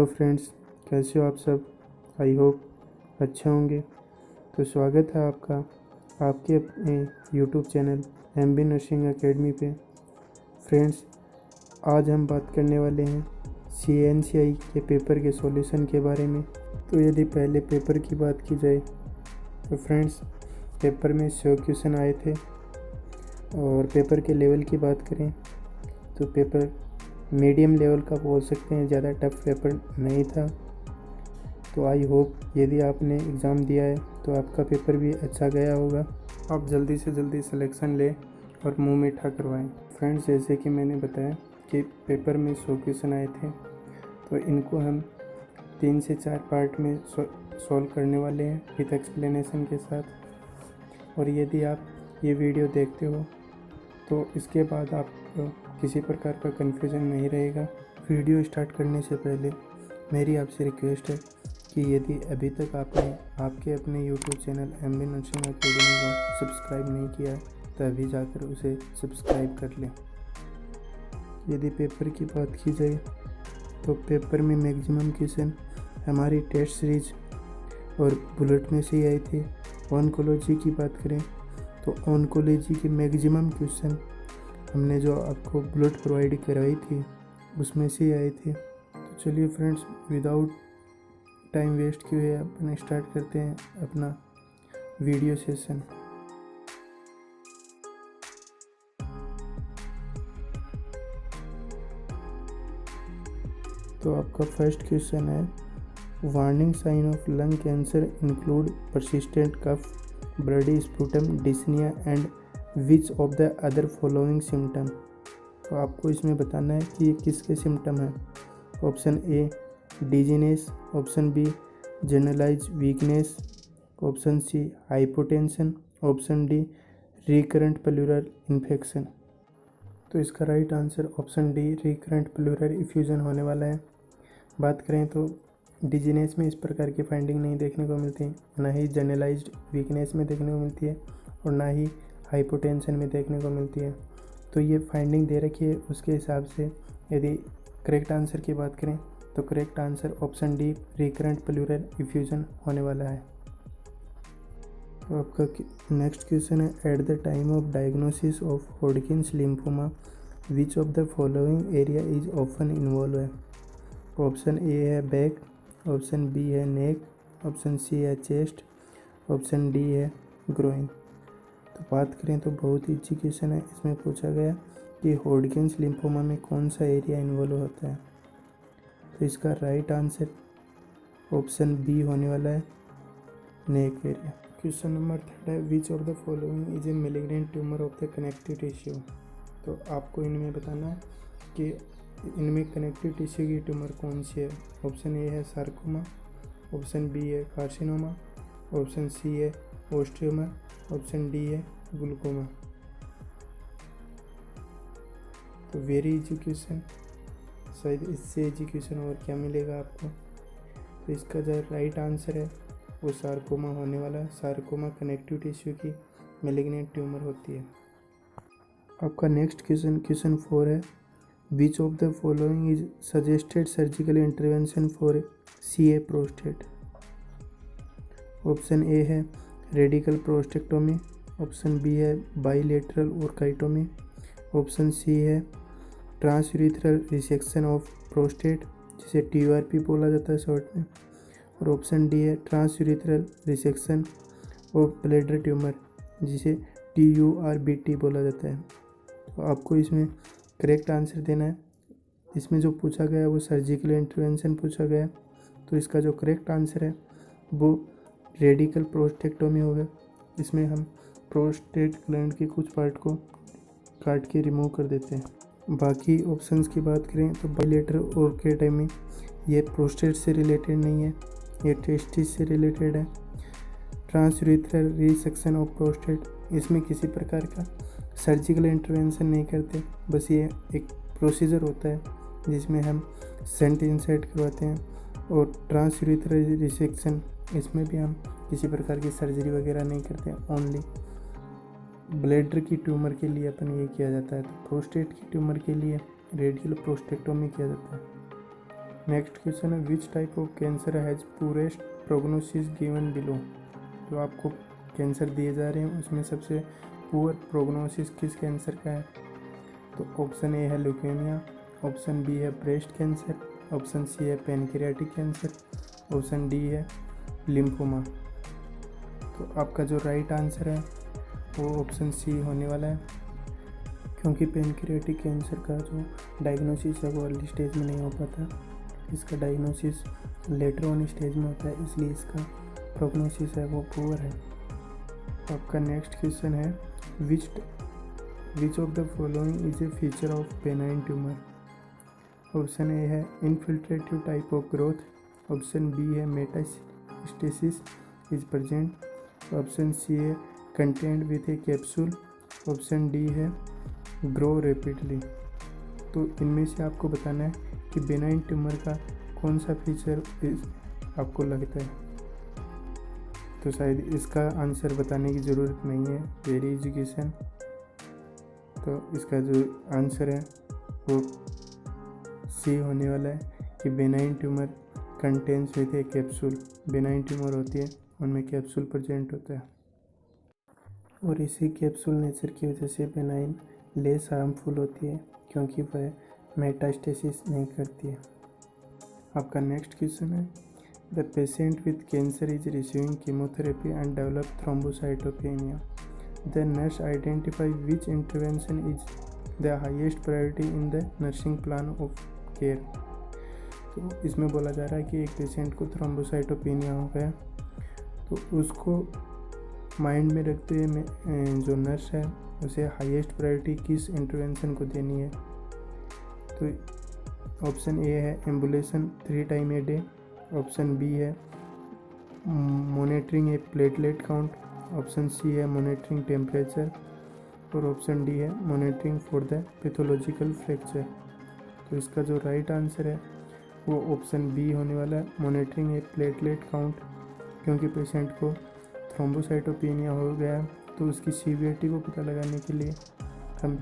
Friends, कैसे हो आप सब। आई होप अच्छे होंगे। तो स्वागत है आपका आपके अपने YouTube channel MB nursing academy पे। फ्रेंड्स, आज हम बात करने वाले हैं CNCI के पेपर के सॉल्यूशन के बारे में। तो यदि पहले पेपर की बात की जाए तो फ्रेंड्स, पेपर में 100 क्वेश्चन आए थे। और पेपर के लेवल की बात करें तो पेपर मीडियम लेवल का बोल सकते हैं, ज़्यादा टफ पेपर नहीं था। तो आई होप यदि आपने एग्ज़ाम दिया है तो आपका पेपर भी अच्छा गया होगा। आप जल्दी से जल्दी सिलेक्शन लें और मुंह मीठा करवाएं। फ्रेंड्स, जैसे कि मैंने बताया कि पेपर में 100 क्वेश्चन आए थे, तो इनको हम 3 से 4 पार्ट में सॉल्व करने वाले हैं विद एक्सप्लेनेशन के साथ। और यदि आप ये वीडियो देखते हो तो इसके बाद आपको किसी प्रकार का कन्फ्यूज़न नहीं रहेगा। वीडियो स्टार्ट करने से पहले मेरी आपसे रिक्वेस्ट है कि यदि अभी तक आपने आपके अपने YouTube channel MB nursing academy को सब्सक्राइब नहीं किया है तो अभी जाकर उसे सब्सक्राइब कर लें। यदि पेपर की बात की जाए तो पेपर में मैक्सिमम क्वेश्चन हमारी टेस्ट सीरीज और बुलेट में से ही आई थी। ऑन्कोलॉजी की बात करें तो ऑन्कोलॉजी के मैक्सिमम क्वेश्चन हमने जो आपको बुलेट प्रोवाइड करवाई थी उसमें से ही आए थे। तो चलिए फ्रेंड्स, विदाउट टाइम वेस्ट किए अपन स्टार्ट करते हैं अपना वीडियो सेशन। तो आपका फर्स्ट क्वेश्चन है, warning sign of lung cancer include persistent cough, bloody sputum, dyspnea and which of the other following symptom. तो आपको इसमें बताना है कि ये किसके सिम्टम हैं। Option A dizziness, option B generalize weakness, option C hypotension, option D recurrent pleural infection. तो इसका right answer option D recurrent pleural effusion होने वाला है। बात करें तो डिजीनेस में इस प्रकार की फाइंडिंग नहीं देखने को मिलती, ना ही जनरलाइज्ड वीकनेस में देखने को मिलती है और ना ही हाइपोटेंशन में देखने को मिलती है। तो ये फाइंडिंग दे रखी है, उसके हिसाब से यदि करेक्ट आंसर की बात करें तो correct answer option D recurrent pleural effusion होने वाला है। तो आपका नेक्स्ट क्वेश्चन है, at the time of diagnosis of Hodgkin's lymphoma which of the following area is often involve है। ऑप्शन ए है बैक, ऑप्शन बी है नेक, ऑप्शन सी है चेस्ट, ऑप्शन डी है ग्रोइन। तो बात करें तो बहुत ही अच्छी क्वेश्चन है। इसमें पूछा गया कि हॉडकिंस लिम्फोमा में कौन सा एरिया इन्वॉल्व होता है। तो इसका राइट आंसर ऑप्शन बी होने वाला है, नेक एरिया। क्वेश्चन नंबर 3 है, which of the following is A malignant tumour of the connective tissue. तो आपको इनमें बताना है कि इनमें कनेक्टिव टिश्यू की ट्यूमर कौन सी है। ऑप्शन ए है सार्कोमा, ऑप्शन बी है कार्सिनोमा, ऑप्शन सी है ओस्टियोमा, ऑप्शन डी है ग्लूकोमा। तो वेरी इजी क्वेश्चन, शायद इससे इजी क्वेश्चन और क्या मिलेगा आपको। तो इसका जो राइट आंसर है वो सार्कोमा होने वाला है। सार्कोमा कनेक्टिव टिश्यू की मैलिग्नेंट ट्यूमर होती है। आपका नेक्स्ट क्वेश्चन 4 है, which of the following is suggested surgical intervention for CA prostate. Option A है रेडिकल प्रोस्टेक्टोमी, ऑप्शन बी है बाइलेटरल ऑर्काइटोमी, ऑप्शन सी है ट्रांसयूरेथ्रल रिसेक्शन ऑफ प्रोस्टेट जिसे TURP बोला जाता है शॉर्ट में, और ऑप्शन डी है transurethral resection of bladder tumour जिसे TURBT बोला जाता है। तो आपको इसमें करेक्ट आंसर देना है। इसमें जो पूछा गया वो सर्जिकल इंटरवेंशन पूछा गया, तो इसका जो करेक्ट आंसर है वो रेडिकल प्रोस्टेक्टोमी होगा। इसमें हम प्रोस्टेट ग्लैंड के कुछ पार्ट को काट के रिमूव कर देते हैं। बाकी ऑप्शंस की बात करें तो बाइलेटरल ऑर्काइटोमी ये प्रोस्टेट से रिलेटेड नहीं है, ये टेस्टिस से रिलेटेड है। ट्रांसयूरेथ्रल रिसेक्शन ऑफ प्रोस्टेट इसमें किसी प्रकार का सर्जिकल इंटरवेंशन नहीं करते, बस ये एक प्रोसीजर होता है जिसमें हम सेंट इंसर्ट करवाते हैं। और ट्रांसयूरेथ्रल रिसेक्शन इसमें भी हम किसी प्रकार की सर्जरी वगैरह नहीं करते, ओनली ब्लैडर की ट्यूमर के लिए अपन ये किया जाता है। तो प्रोस्टेट की ट्यूमर के लिए रेडिकल प्रोस्टेक्टोमी किया जाता है। नेक्स्ट क्वेश्चन है which type of cancer has purest prognosis given below. जो आपको कैंसर दिए जा रहे हैं उसमें सबसे पुअर प्रोग्नोसिस किस कैंसर का है। तो ऑप्शन ए है ल्यूकेमिया, ऑप्शन बी है ब्रेस्ट कैंसर, ऑप्शन सी है पैनक्रियाटिक कैंसर, ऑप्शन डी है लिम्फोमा। तो आपका जो राइट आंसर है वो ऑप्शन सी होने वाला है, क्योंकि पैनक्रियाटिक कैंसर का जो डायग्नोसिस है वो अर्ली स्टेज में नहीं हो पाता, इसका डायग्नोसिस लेटर ऑन स्टेज में होता है, इसलिए इसका प्रोग्नोसिस है वो पुअर है। आपका नेक्स्ट क्वेश्चन है which of the following is a feature of benign tumour. Option A है infiltrative type of growth, option B है metastasis is present, option C है content with a capsule, option D है grow rapidly. तो इनमें से आपको बताना है कि बेनाइन ट्यूमर का कौन सा फीचर आपको लगता है। तो शायद इसका आंसर बताने की ज़रूरत नहीं है, वेरी एजुकेशन। तो इसका जो आंसर है वो सी होने वाला है कि benign tumour contains with a capsule. Benign tumour होती है उनमें कैप्सूल प्रेजेंट होता है, और इसी कैप्सूल नेचर की वजह से बेनाइन लेस हार्मफुल होती है, क्योंकि वह मेटास्टेसिस नहीं करती है। आपका नेक्स्ट क्वेश्चन है the patient with cancer is receiving chemotherapy and develop thrombocytopenia. The nurse identify which intervention is the highest priority in the nursing plan of care. तो इसमें बोला जा रहा है कि एक पेशेंट को थ्रोम्बोसाइटोपेनिया हो गया, तो उसको माइंड में रखते हुए जो नर्स है उसे हाईएस्ट प्रायोरिटी किस इंटरवेंशन को देनी है। तो ऑप्शन ए है ambulation 3 time a day, option B है monitoring a platelet count, option C है मॉनिटरिंग टेम्परेचर, और ऑप्शन डी है monitoring for the pathological fracture. तो इसका जो राइट आंसर है वो ऑप्शन बी होने वाला है, मॉनिटरिंग ए प्लेटलेट काउंट, क्योंकि पेशेंट को थ्रोम्बोसाइटोपेनिया हो गया तो उसकी सीवियरिटी को पता लगाने के लिए हम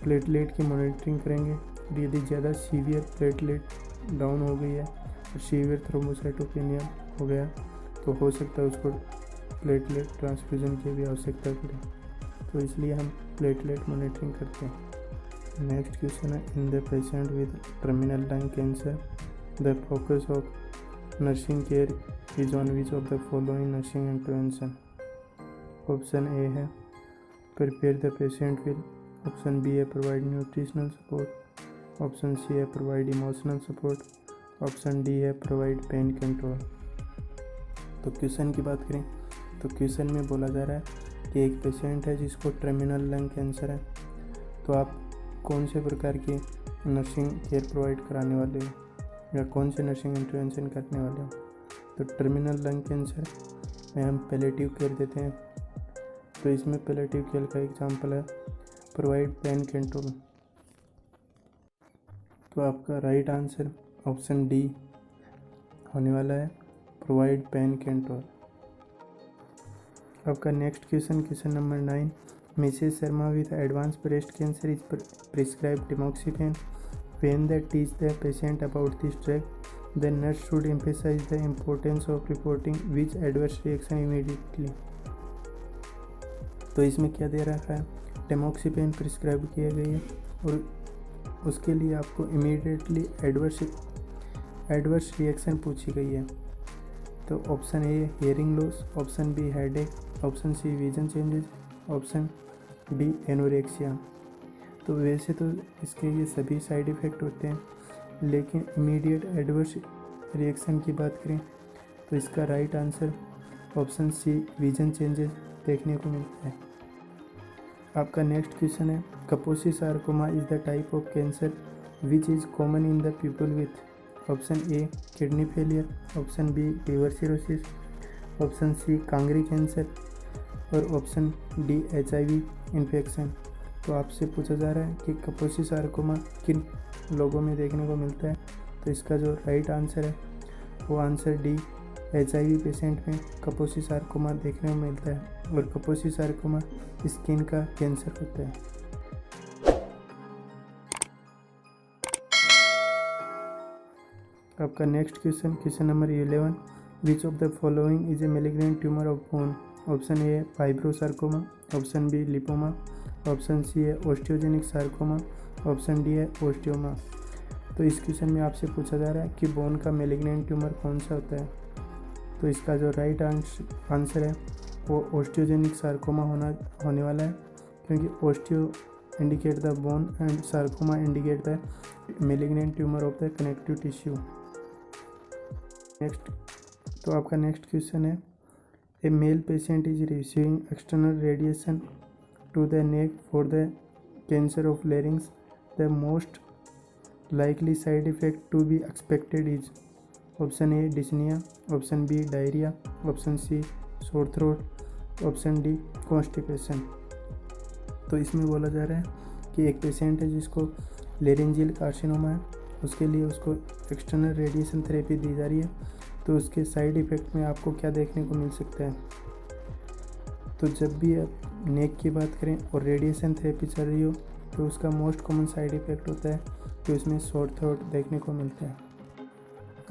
प्लेटलेट की मॉनिटरिंग करेंगे, और यदि ज़्यादा सीवियर प्लेटलेट डाउन हो गई है और सीवियर थ्रोम्बोसाइटोपेनिया हो गया तो हो सकता है उसको प्लेटलेट ट्रांसफ्यूजन की भी आवश्यकता पड़े, तो इसलिए हम प्लेटलेट मॉनिटरिंग करते हैं। नेक्स्ट क्वेश्चन है in the patient with terminal lung cancer the focus of nursing care is on which of the following nursing intervention. Option A है prepare the patient will, option B है provide nutritional support, option C है provide emotional support, option D है provide pain control. तो question की बात करें तो question में बोला जा रहा है कि एक पेशेंट है जिसको टर्मिनल लंग कैंसर है, तो आप कौन से प्रकार की नर्सिंग केयर प्रोवाइड कराने वाले हो या कौन से नर्सिंग इंटरवेंशन करने वाले हो। तो टर्मिनल लंग कैंसर में हम पैलेटिव केयर देते हैं, तो इसमें पैलेटिव केयर का एग्जांपल है प्रोवाइड पेन कंट्रोल। तो आपका राइट आंसर ऑप्शन डी होने वाला है, प्रोवाइड पेन कंट्रोल। आपका next question number 9, Mrs Sharma with advance breast cancer is prescribe टेमोक्सिफेन when they teach the patient about this drug, the nurse should emphasize the importance of reporting which adverse reaction immediately। तो इसमें क्या दे रखा है, टेमोक्सिफेन prescribe किया गई है और उसके लिए आपको इमीडिएटली एडवर्स रिएक्शन पूछी गई है। तो option A hearing loss, option B headache, option C vision changes, option D anorexia. तो वैसे तो इसके ये सभी साइड इफ़ेक्ट होते हैं, लेकिन इमीडिएट एडवर्स रिएक्शन की बात करें तो इसका right answer option C vision changes देखने को मिलता है। आपका नेक्स्ट क्वेश्चन है Kaposi sarcoma is the type of cancer which is common in the people with. Option A kidney failure, option B liver cirrhosis, option C Kangri cancer, और option D HIV infection. तो आपसे पूछा जा रहा है कि कापोसी sarcoma किन लोगों में देखने को मिलता है। तो इसका जो राइट आंसर है वो आंसर डी HIV पेशेंट में कापोसी सार्कोमा देखने को मिलता है, और कापोसी सार्कोमा स्किन का कैंसर होता है। आपका next question number 11, which of the following is a malignant tumour of bone? Option A fibrosarcoma, option B lipoma, option C है ओस्टियोजेनिक सार्कोमा, ऑप्शन डी है ओस्टियोमा। तो इस क्वेश्चन में आपसे पूछा जा रहा है कि बोन का मेलिग्नेंट ट्यूमर कौन सा होता है। तो इसका जो राइट आंसर है वो ओस्टियोजेनिक सार्कोमा होने वाला है, क्योंकि osteo indicate the bone and sarcoma indicate the malignant tumour of the connective tissue. Next, तो आपका नेक्स्ट क्वेश्चन है, a male patient is receiving external radiation to the neck for the cancer of larynx, the most likely side effect to be expected is? Option A dyspnoea, option B diarrhoea, option C sore throat, option D constipation. तो इसमें बोला जा रहा है कि एक patient है जिसको लेरेंजियल कार्सिनोमा है, उसके लिए उसको एक्सटर्नल रेडिएशन थेरेपी दी जा रही है। तो उसके साइड इफ़ेक्ट में आपको क्या देखने को मिल सकता है? तो जब भी आप नेक की बात करें और रेडिएशन थेरेपी चल रही हो तो उसका मोस्ट कॉमन साइड इफ़ेक्ट होता है कि उसमें सोर थ्रोट देखने को मिलता है।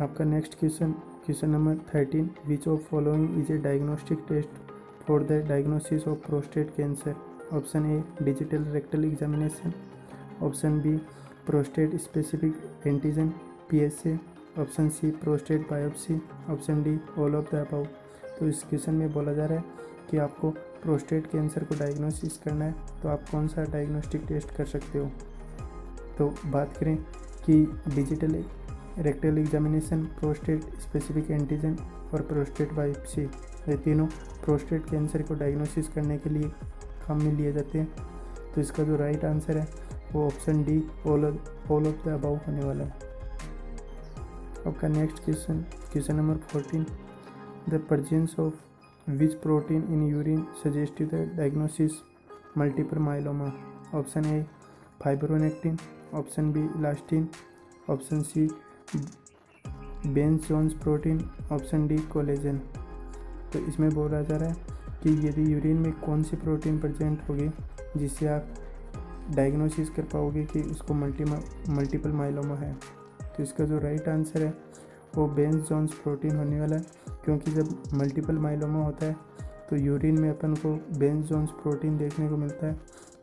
आपका next question number 13, which of following is a diagnostic test for the diagnosis of prostate cancer? Option A digital rectal examination, option B prostate specific antigen PSA, option C prostate biopsy, option D all of the above. तो इस question में बोला जा रहा है कि आपको prostate cancer को डायग्नोसिस करना है तो आप कौन सा डायग्नोस्टिक टेस्ट कर सकते हो। तो बात करें कि digital rectal examination, prostate specific antigen और प्रोस्टेट बायोप्सी, ये तीनों प्रोस्टेट कैंसर को डायग्नोसिस करने के लिए काम में लिए जाते हैं। तो इसका जो राइट आंसर है वो option D all of the above होने वाला है। आपका next question number 14, the presence of which protein in urine suggest the diagnosis multiple myeloma? Option A fibronectin, option B elastin, option C Bence Jones protein, option D collagen. तो इसमें बोला जा रहा है कि यदि यूरिन में कौन सी प्रोटीन प्रेजेंट होगी जिससे आप डायग्नोसिस कर पाओगे कि उसको मल्टीपल माइलोमा है। तो इसका जो राइट आंसर है वो बेंस जोन्स प्रोटीन होने वाला है, क्योंकि जब मल्टीपल माइलोमा होता है तो यूरिन में अपन को बेंस जोन्स प्रोटीन देखने को मिलता है।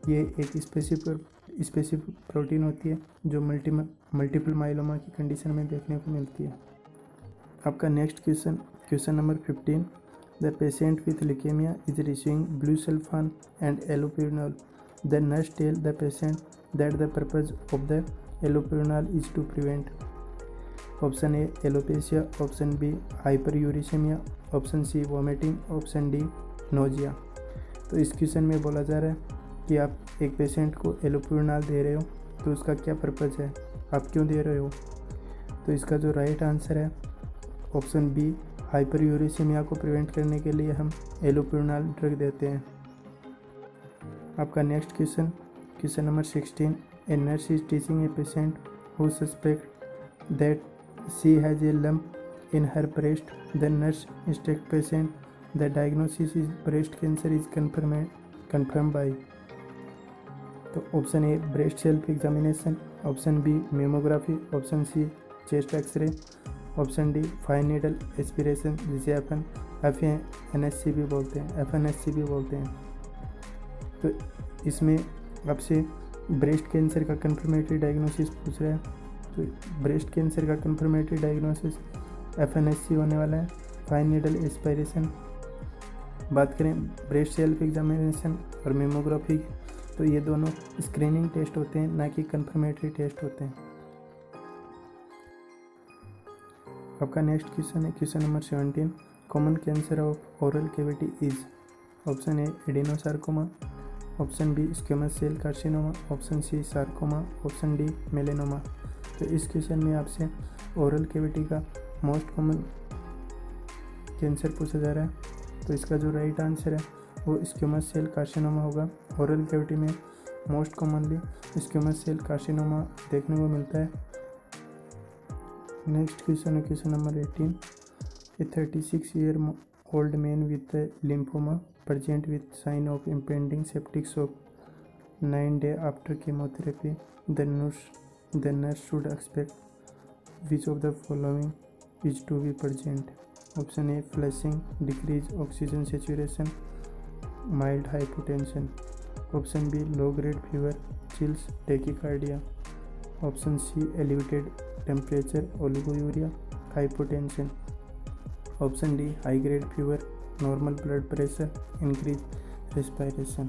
ये एक स्पेसिफिक प्रोटीन होती है जो मल्टीपल माइलोमा की कंडीशन में देखने को मिलती है। आपका next question number 15, the patient with leukaemia is receiving busulfan and allopurinol, the nurse tell the patient that the purpose of the allopurinol is to prevent. Option A alopecia, option B hyperuricaemia, option C vomiting, option D nausea. तो इस question में बोला जा रहा है कि आप एक पेशेंट को एलोप्यूरिनॉल दे रहे हो तो उसका क्या पर्पज़ है, आप क्यों दे रहे हो। तो इसका जो राइट आंसर है ऑप्शन बी हाइपरयूरिसेमिया को प्रिवेंट करने के लिए हम एलोप्यूरिनॉल ड्रग देते हैं। आपका next question number 16, a nurse is teaching a patient who suspect that she has a lump in her breast. The nurse instructs patient the diagnosis is breast cancer is confirmed by। तो option A breast self examination, option B mammography, option C chest X-ray, option D fine needle aspiration जिसे अपन FNSC भी बोलते हैं। तो इसमें आपसे breast cancer का कन्फर्मेटरी डायग्नोसिस पूछ रहा है। तो ब्रेस्ट कैंसर का कन्फर्मेटरी डायग्नोसिस FNSC होने वाला है, फाइन नीडल एस्पिरेशन। बात करें ब्रेस्ट सेल्फ एग्जामिनेशन और मेमोग्राफी, तो ये दोनों स्क्रीनिंग टेस्ट होते हैं, ना कि कन्फर्मेटरी टेस्ट होते हैं। आपका next question number 17, common cancer of oral cavity is? Option A adenosarcoma, option B squamous cell carcinoma, option C sarcoma, option D melanoma. तो इस क्वेश्चन में आपसे ओरल कैविटी का मोस्ट कॉमन कैंसर पूछा जा रहा है। तो इसका जो राइट आंसर है वो स्क्वेमस सेल कार्सिनोमा होगा। ओरल कैविटी में most commonly squamous cell carcinoma देखने को मिलता है। Next question number 18, a 36-year-old man with lymphoma present with sign of impending septic shock 9 days after chemotherapy, the nurse should expect Which of the following is to be present? Option A flushing, decrease oxygen saturation, mild hypotension. Option B low grade fever, chills, tachycardia. Option C elevated temperature, oliguria, hypotension. Option D high grade fever, normal blood pressure, increase respiration.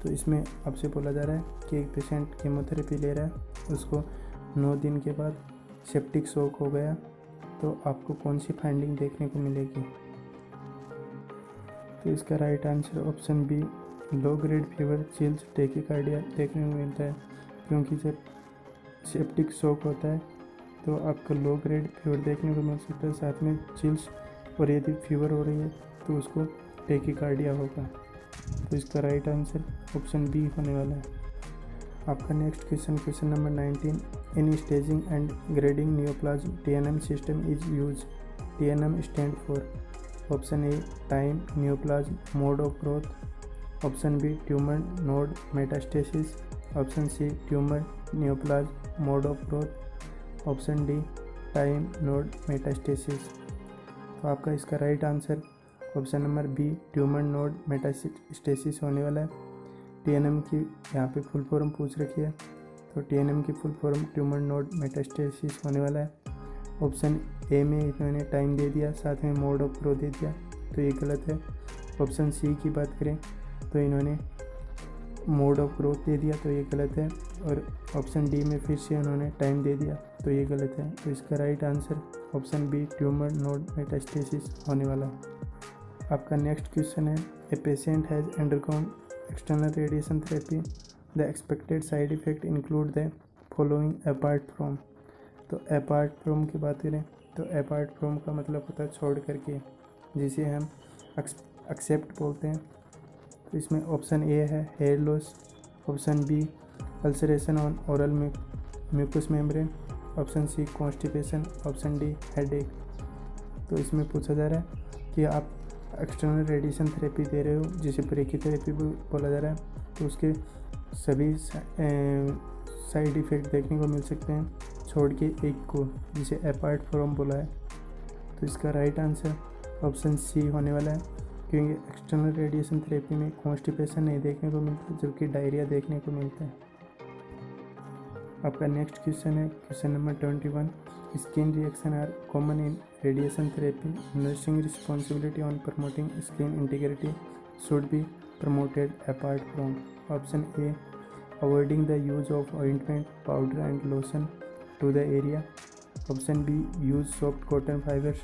तो इसमें आपसे बोला जा रहा है कि एक patient chemotherapy ले रहा है, उसको 9 दिन के बाद सेप्टिक शॉक हो गया, तो आपको कौन सी फाइंडिंग देखने को मिलेगी? तो इसका right answer option B low grade fever, chills, tachycardia देखने को मिलता है, क्योंकि जब सेप्टिक शॉक होता है तो आपको लो ग्रेड फीवर देखने को मिल सकता है, साथ में चिल्स, और यदि फीवर हो रही है तो उसको टेकिकार्डिया होगा। तो इसका राइट आंसर ऑप्शन बी होने वाला है। आपका next question number 19, in staging and grading neoplasm TNM system is use. TNM stand for option A time neoplasm mode of growth, option B tumour node metastasis, option C tumour neoplasm mode of growth, option D time node metastasis. तो आपका इसका right answer option number B tumour node metastasis होने वाला है। TNM की यहाँ पे full form पूछ रखी है, तो TNM की full form tumour node metastasis होने वाला है। ऑप्शन ए में इन्होंने टाइम दे दिया, साथ में मोड ऑफ ग्रोथ दे दिया, तो ये गलत है। ऑप्शन सी की बात करें तो इन्होंने मोड ऑफ ग्रोथ दे दिया, तो ये गलत है, और ऑप्शन डी में फिर से उन्होंने टाइम दे दिया, तो ये गलत है। तो इसका right answer option B tumour node metastasis होने वाला है। आपका नेक्स्ट क्वेश्चन है, a patient has undergone external radiation therapy, the expected side effect include the following apart from. तो अपार्ट फ्रॉम की बात करें तो अपार्ट फ्रॉम का मतलब होता है छोड़ करके, जिसे हम एक्सेप्ट बोलते हैं। तो इसमें ऑप्शन ए है hair loss, option B ulceration on oral mucous membrane, option C constipation, option D headache. तो इसमें पूछा जा रहा है कि आप एक्सटर्नल रेडिएशन थेरेपी दे रहे हो, जिसे ब्रेकीथेरेपी भी बोला जा रहा है, तो उसके सभी साइड इफ़ेक्ट देखने को मिल सकते हैं, छोड़ के एक को, जिसे अपार्ट फ्रॉम बोला है। तो इसका राइट आंसर ऑप्शन सी होने वाला है, क्योंकि एक्सटर्नल रेडिएशन थेरेपी में कॉन्स्टिपेशन नहीं देखने को मिलता, जबकि डायरिया देखने को मिलता है। आपका नेक्स्ट क्वेश्चन है question number 21, skin reaction are common in radiation therapy, nursing responsibility on promoting skin integrity should be promoted apart from. Option A avoiding the use of ointment, powder and lotion to the area, option B use soft cotton fibres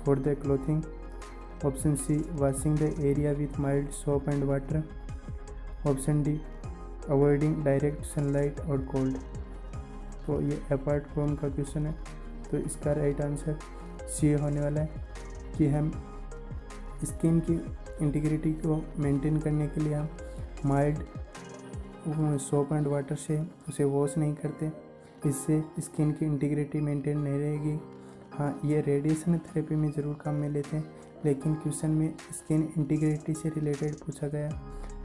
for the clothing, option C washing the area with mild soap and water, option D avoiding direct sunlight और cold. तो ये apart from का question है, तो इसका right answer C होने वाला है कि हम स्किन की इंटीग्रिटी को मेंटेन करने के लिए हम माइल्ड सोप एंड वाटर से उसे वॉश नहीं करते, इससे स्किन की इंटीग्रिटी मेंटेन नहीं रहेगी। हाँ, ये रेडिएशन थेरेपी में ज़रूर काम में लेते हैं, लेकिन क्वेश्चन में स्किन इंटीग्रिटी से रिलेटेड पूछा गया,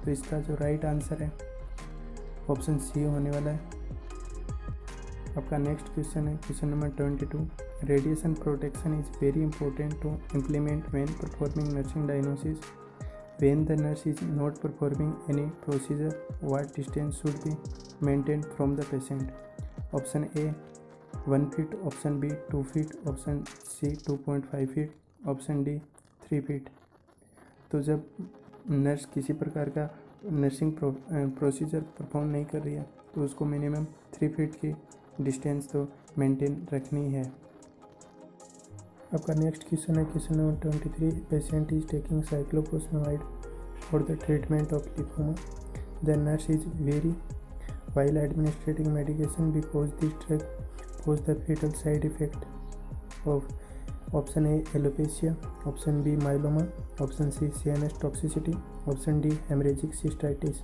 तो इसका जो राइट आंसर है ऑप्शन सी होने वाला है। आपका नेक्स्ट क्वेश्चन है question number 22, radiation protection is very important to implement when performing nursing diagnosis, when the nurse is not performing any procedure, what distance should be maintained from the patient. Option A 1 feet, option B 2 feet, option C 2.5 feet, option D 3 feet. तो जब nurse किसी प्रकार का nursing procedure perform नहीं कर रही है, तो उसको मिनिमम 3 फीट की डिस्टेंस तो मेंटेन रखनी है। आपका नेक्स्ट क्वेश्चन है question number 23, patient is taking cyclophosphamide for the treatment of lipoma, the nurse is very while administering medication because this drug cause the fatal side effect of option A alopecia, option B myeloma, option C CNS toxicity, option D hemorrhagic cystitis।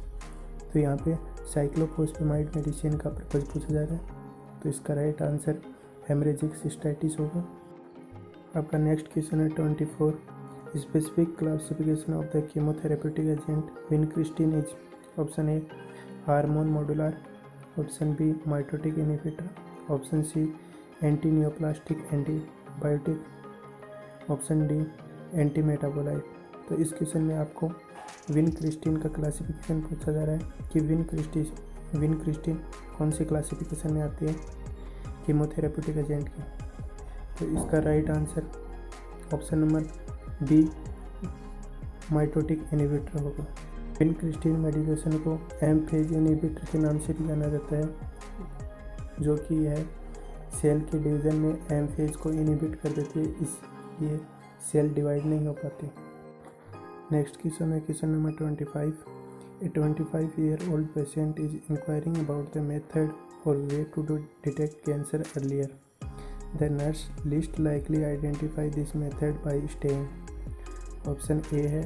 तो यहाँ पे cyclophosphamide medicine का purpose पूछा जा रहा है, तो इसका राइट आंसर हेमरेजिक सिस्टाइटिस होगा। आपका नेक्स्ट क्वेश्चन है 24, specific classification of the chemotherapeutic agent vincristine is. Option A hormone modular, option B mitotic inhibitor, option C anti neoplastic antibiotic, option D anti metabolite. तो इस question में आपको vincristine का classification पूछा जा रहा है कि विनक्रिस्टिन कौन सी क्लासिफिकेशन में आती है कीमोथेरेप्यूटिक एजेंट की। तो इसका right answer option number B mitotic inhibitor होगा। विनक्रिस्टिन मेडिकेशन को एम-फेज इनहिबिटर के नाम से भी जाना जाता है, जो कि यह सेल के डिवीजन में एम-फेज को इनहिबिट कर देती है, इसलिए सेल डिवाइड नहीं हो पाती। नेक्स्ट क्वेश्चन है question number 25। A 25-year-old patient is inquiring about the method और way to detect cancer earlier. The nurse list likely identify this method by staying. Option A है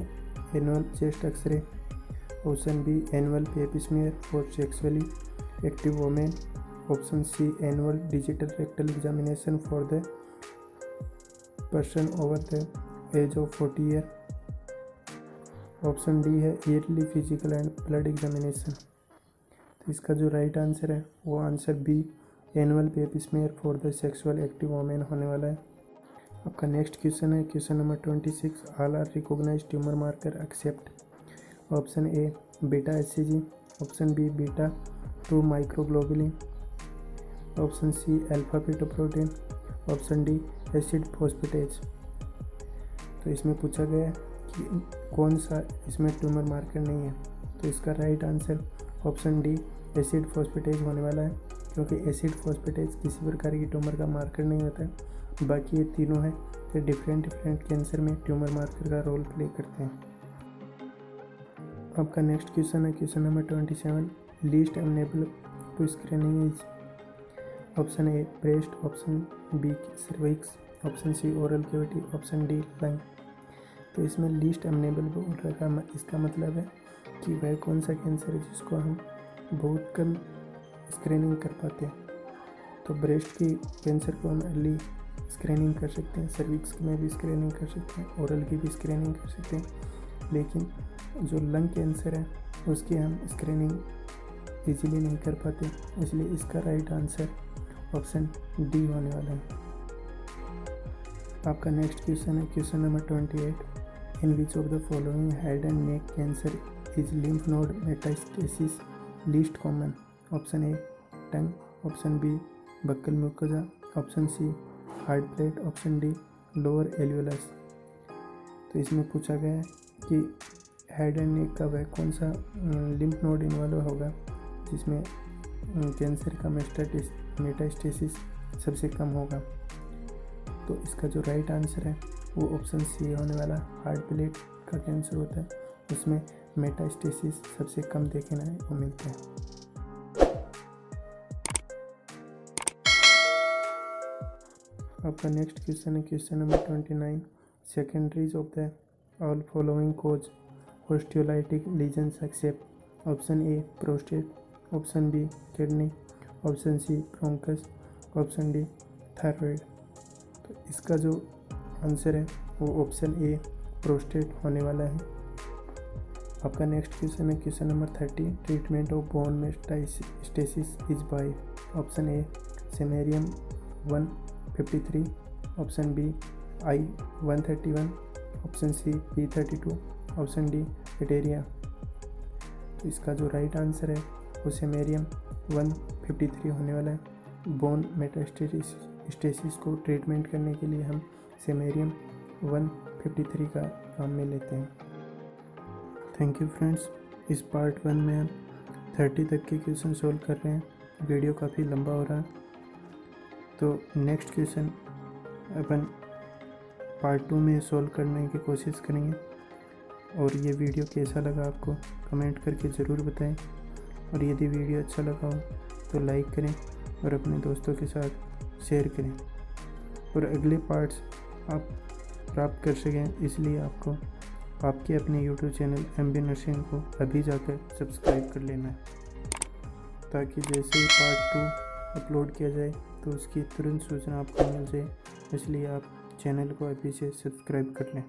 annual chest X-ray, option B annual pap smear for sexually active women, option C annual digital rectal examination for the person over the age of 40 year, option D है yearly physical and blood examination. तो इसका जो right answer है वो answer B annual pap smear for the sexual active women होने वाला है। आपका नेक्स्ट क्वेश्चन है question number 26। All are recognised tumour marker except. Option A beta HCG, option B beta 2 microglobulin, option C alpha fetoprotein, option D acid phosphatase. तो इसमें पूछा गया है कि कौन सा इसमें ट्यूमर मार्कर नहीं है। तो इसका right answer option D acid फोस्फेटेज होने वाला है, क्योंकि एसिड फोस्फेटेज किसी प्रकार की ट्यूमर का मार्कर नहीं होता है। बाकी ये तीनों हैं तो डिफरेंट कैंसर में ट्यूमर मार्कर का रोल प्ले करते हैं। आपका नेक्स्ट क्वेश्चन है question number 27। Least enable to screening is. Option A breast, option B cervix, option C oral cavity, option D lung. तो इसमें लीस्ट एनेबल बोल रखा है, इसका मतलब है कि वह कौन सा कैंसर है जिसको हम बहुत कम स्क्रीनिंग कर पाते हैं। तो ब्रेस्ट की कैंसर को हम अर्ली स्क्रीनिंग कर सकते हैं, सर्विक्स में भी स्क्रीनिंग कर सकते हैं, ओरल की भी स्क्रीनिंग कर सकते हैं, लेकिन जो लंग कैंसर है उसकी हम स्क्रीनिंग इजीली नहीं कर पाते, इसलिए इसका राइट आंसर ऑप्शन डी होने वाला है। आपका नेक्स्ट क्वेश्चन है question number 28। In which of the following head and neck cancer is lymph node metastasis least common. Option A tongue, option B buccal mucosa, option C hard palate, option D lower alveolus. तो इसमें पूछा गया है कि head and नेक का वह कौन सा लिम्फ नोड इन्वॉल्व होगा जिसमें कैंसर का मेटास्टेसिस सबसे कम होगा। तो इसका जो राइट आंसर है वो ऑप्शन सी होने वाला। हार्ड प्लेट का कैंसर होता है, उसमें मेटास्टेसिस सबसे कम देखने को मिलता है। आपका नेक्स्ट क्वेश्चन है question number 29। Secondaries of the all following cause osteolytic lesions except. Option A prostate, option B kidney, option C bronchus, option D thyroid. तो इसका जो आंसर है वो ऑप्शन ए प्रोस्टेट होने वाला है। आपका नेक्स्ट क्वेश्चन है question number 30। Treatment of bone metastasis is by. Option A samarium 153, option B I-131, option C P32, option D yttria. तो इसका जो राइट आंसर है वो सेमेरियम 153 होने वाला है। बोन मेटास्टेसिस को ट्रीटमेंट करने के लिए हम सेमेरियम 153 का काम में लेते हैं। Thank you friends. इस पार्ट 1 में हम 30 तक के क्वेश्चन सोल्व कर रहे हैं। वीडियो काफ़ी लंबा हो रहा है, तो नेक्स्ट क्वेश्चन अपन पार्ट 2 में सोल्व करने की कोशिश करेंगे। और ये वीडियो कैसा लगा आपको कमेंट करके ज़रूर बताएं, और यदि वीडियो अच्छा लगा हो तो लाइक करें और अपने दोस्तों के साथ शेयर करें, और अगले पार्ट्स आप प्राप्त कर सकें, इसलिए आपको आपके अपने YouTube चैनल MB नर्सिंग को अभी जाकर सब्सक्राइब कर लेना है, ताकि जैसे ही पार्ट 2 अपलोड किया जाए तो उसकी तुरंत सूचना आपको मिल जाए। इसलिए आप चैनल को अभी से सब्सक्राइब कर लें।